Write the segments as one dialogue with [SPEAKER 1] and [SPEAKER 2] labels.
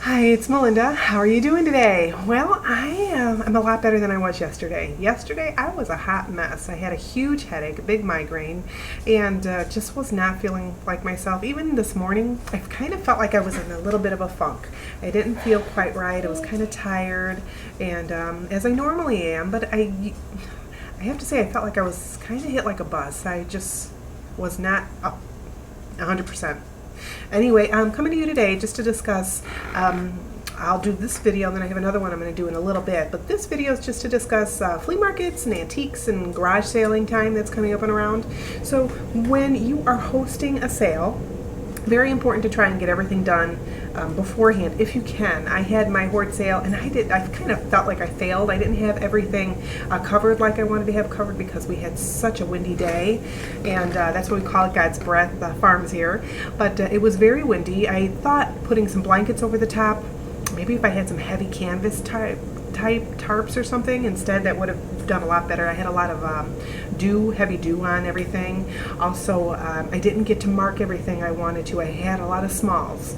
[SPEAKER 1] Hi, it's Melinda. How are you doing today? Well, I'm a lot better than I was yesterday. Yesterday, I was a hot mess. I had a huge headache, a big migraine, and just was not feeling like myself. Even this morning, I kind of felt like I was in a little bit of a funk. I didn't feel quite right. I was kind of tired, and as I normally am, but I have to say, I felt like I was kind of hit like a bus. I just was not up 100%. Anyway, I'm coming to you today just to discuss, I'll do this video and then I have another one I'm going to do in a little bit, but this video is just to discuss flea markets and antiques and garage sailing time that's coming up and around. So when you are hosting a sale, very important to try and get everything done beforehand if you can. I had my hoard sale and I kind of felt like I failed. I didn't have everything covered like I wanted to have covered because we had such a windy day, and that's what we call it, God's breath, farms here. But it was very windy. I thought putting some blankets over the top, maybe if I had some heavy canvas type tarps or something instead, that would have done a lot better. I had a lot of heavy dew on everything. Also, I didn't get to mark everything I wanted to. I had a lot of smalls.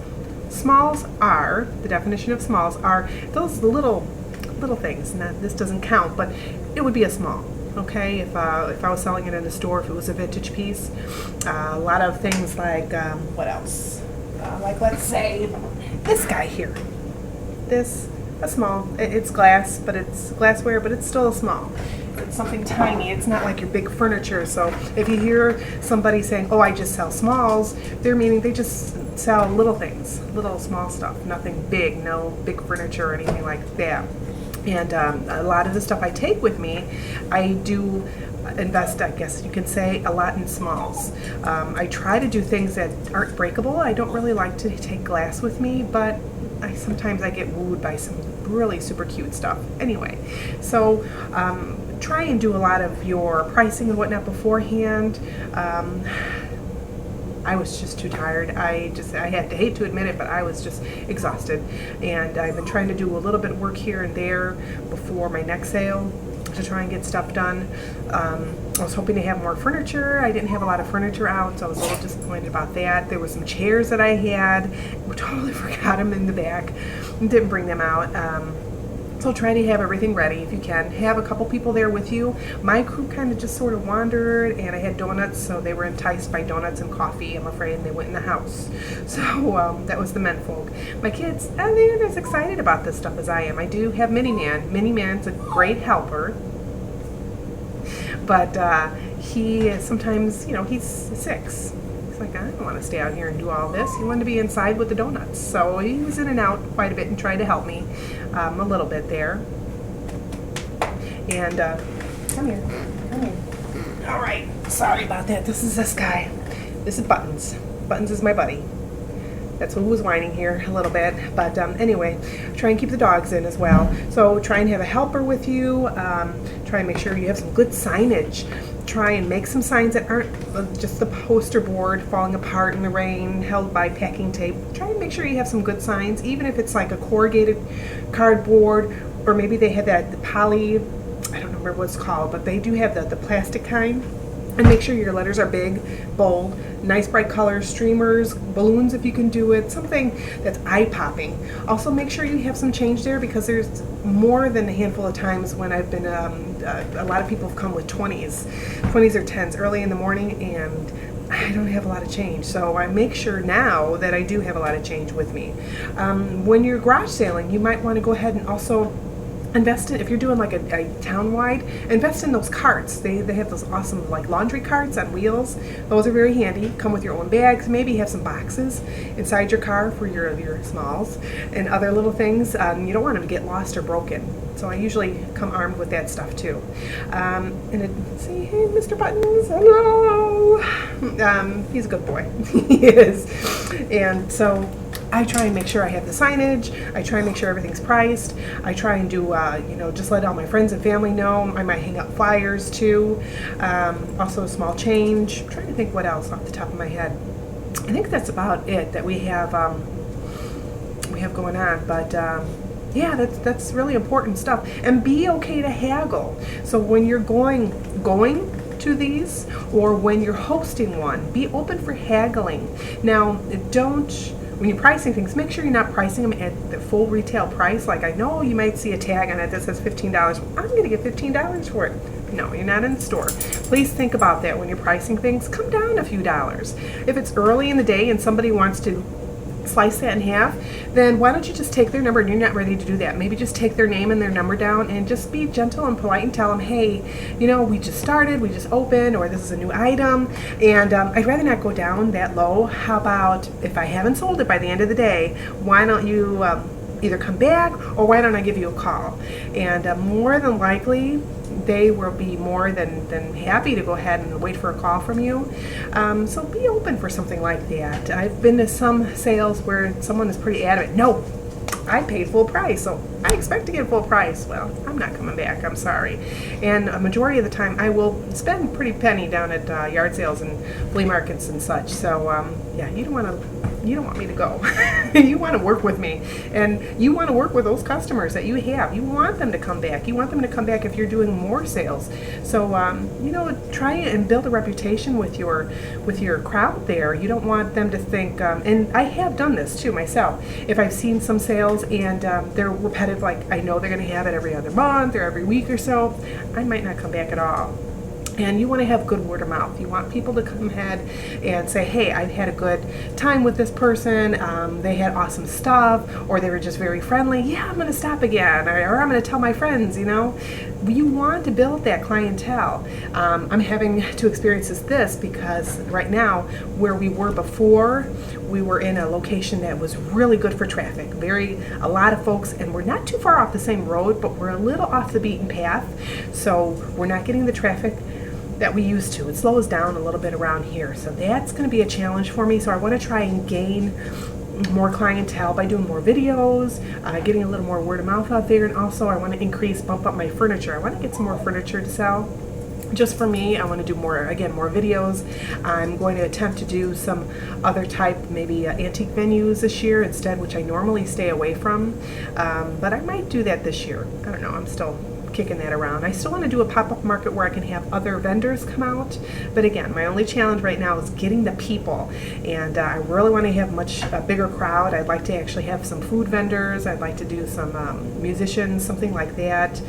[SPEAKER 1] Smalls are, the definition of smalls are those little things. Now, this doesn't count, but it would be a small. Okay, if I was selling it in a store, if it was a vintage piece, a lot of things like what else? Like, let's say this guy here. This. A small. It's glass, but it's glassware, but it's still a small. It's something tiny. It's not like your big furniture. So if you hear somebody saying, "Oh, I just sell smalls," they're meaning they just sell little things, little small stuff, nothing big, no big furniture or anything like that. And a lot of the stuff I take with me, I do invest, I guess you can say, a lot in smalls. I try to do things that aren't breakable. I don't really like to take glass with me, but sometimes I get wooed by some really super cute stuff. Anyway, so try and do a lot of your pricing and whatnot beforehand. I was just too tired. I hate to admit it, but I was just exhausted. And I've been trying to do a little bit of work here and there before my next sale to try and get stuff done. I was hoping to have more furniture. I didn't have a lot of furniture out, so I was a little disappointed about that. There were some chairs that I had. I totally forgot them in the back and didn't bring them out. So try to have everything ready if you can. Have a couple people there with you. My crew kind of just sort of wandered, and I had donuts, so they were enticed by donuts and coffee, I'm afraid, and they went in the house. So that was the men folk. My kids, they're as excited about this stuff as I am. I do have Mini-Man. Mini-Man's a great helper, but he sometimes, he's 6. He's like, I don't want to stay out here and do all this. He wanted to be inside with the donuts. So he was in and out quite a bit and tried to help me a little bit there. And come here. All right, sorry about that. This is this guy. This is Buttons. Buttons is my buddy. That's who was whining here a little bit. But anyway, try and keep the dogs in as well. So try and have a helper with you. Try and make sure you have some good signage. Try and make some signs that aren't just the poster board falling apart in the rain, held by packing tape. Try and make sure you have some good signs, even if it's like a corrugated cardboard, or maybe they have the poly, I don't remember what it's called, but they do have the plastic kind. And make sure your letters are big, bold, nice bright colors, streamers, balloons if you can do it, something that's eye-popping. Also make sure you have some change there, because there's more than a handful of times when I've been, a lot of people have come with 20s or 10s early in the morning, and I don't have a lot of change. So I make sure now that I do have a lot of change with me. When you're garage sailing, you might want to go ahead and also invest in, if you're doing like a town-wide, invest in those carts. They have those awesome like laundry carts on wheels. Those are very handy. Come with your own bags. Maybe have some boxes inside your car for your smalls and other little things. You don't want them to get lost or broken. So I usually come armed with that stuff too. And say, hey, Mr. Buttons, hello. He's a good boy. He is. And so I try and make sure I have the signage. I try and make sure everything's priced. I try and do, just let all my friends and family know. I might hang up flyers too. Also a small change. I'm trying to think what else off the top of my head. I think that's about it that we have going on. But yeah, that's really important stuff. And be okay to haggle. So when you're going to these, or when you're hosting one, be open for haggling. Now, don't when you're pricing things, make sure you're not pricing them at the full retail price. Like, I know you might see a tag on it that says $15. I'm going to get $15 for it. No, you're not in the store. Please think about that when you're pricing things. Come down a few dollars. If it's early in the day and somebody wants to slice that in half, then why don't you just take their number, and you're not ready to do that. Maybe just take their name and their number down and just be gentle and polite and tell them, hey, you know, we just started, we just opened, or this is a new item, and I'd rather not go down that low. How about if I haven't sold it by the end of the day, why don't you either come back, or why don't I give you a call? And more than likely, they will be more than happy to go ahead and wait for a call from you. So be open for something like that. I've been to some sales where someone is pretty adamant, no, I paid full price, so I expect to get full price. Well, I'm not coming back, I'm sorry. And a majority of the time I will spend a pretty penny down at yard sales and flea markets and such. So yeah, you don't want me to go. You want to work with me, and you want to work with those customers that you have. You want them to come back. You want them to come back if you're doing more sales. So you know, try and build a reputation with your crowd there. You don't want them to think, and I have done this too myself. If I've seen some sales and they're repetitive, like I know they're going to have it every other month or every week or so, I might not come back at all. And you want to have good word of mouth. You want people to come ahead and say, hey, I've had a good time with this person. They had awesome stuff, or they were just very friendly. Yeah, I'm going to stop again, or I'm going to tell my friends, you know. You want to build that clientele. I'm having to experience this because right now, where we were before, we were in a location that was really good for traffic. A lot of folks, and we're not too far off the same road, but we're a little off the beaten path. So we're not getting the traffic that we used to. It slows down a little bit around here. So that's going to be a challenge for me. So I want to try and gain more clientele by doing more videos, getting a little more word of mouth out there, and also I want to bump up my furniture. I want to get some more furniture to sell. Just for me, I want to do more videos. I'm going to attempt to do some other type, maybe antique venues this year instead, which I normally stay away from. But I might do that this year. I don't know. I'm still kicking that around. I still want to do a pop-up market where I can have other vendors come out, but again, my only challenge right now is getting the people, and I really want to have a bigger crowd. I'd like to actually have some food vendors. I'd like to do some musicians, something like that,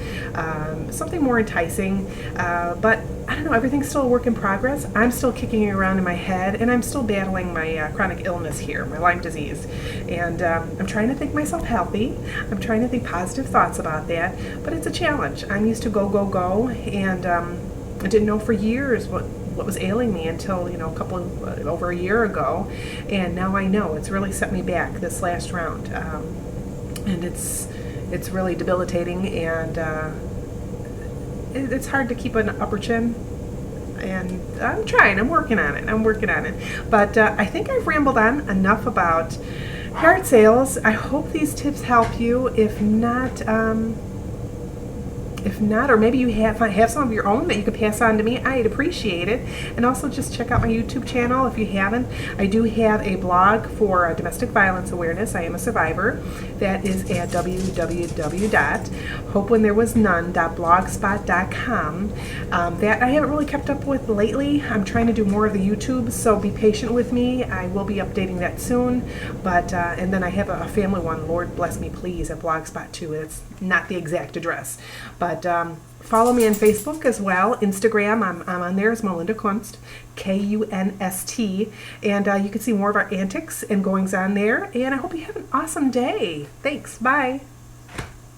[SPEAKER 1] something more enticing, but I don't know, everything's still a work in progress. I'm still kicking it around in my head, and I'm still battling my chronic illness here, my Lyme disease, and I'm trying to think myself healthy. I'm trying to think positive thoughts about that, but it's a challenge. I'm used to go, and I didn't know for years what was ailing me until, you know, over a year ago, and now I know. It's really set me back this last round, and it's really debilitating, and it's hard to keep an upper chin, and I'm working on it, but I think I've rambled on enough about yard sales. I hope these tips help you. If not, or maybe you have some of your own that you could pass on to me, I'd appreciate it. And also just check out my YouTube channel if you haven't. I do have a blog for domestic violence awareness. I am a survivor. That is at www.hopewhentherewasnone.blogspot.com. That I haven't really kept up with lately. I'm trying to do more of the YouTube, so be patient with me. I will be updating that soon. But and then I have a family one, Lord Bless Me Please, at Blogspot too. It's not the exact address, but follow me on Facebook as well. Instagram, I'm on there as Melinda Kunst, Kunst, and you can see more of our antics and goings on there. And I hope you have an awesome day. Thanks. Bye.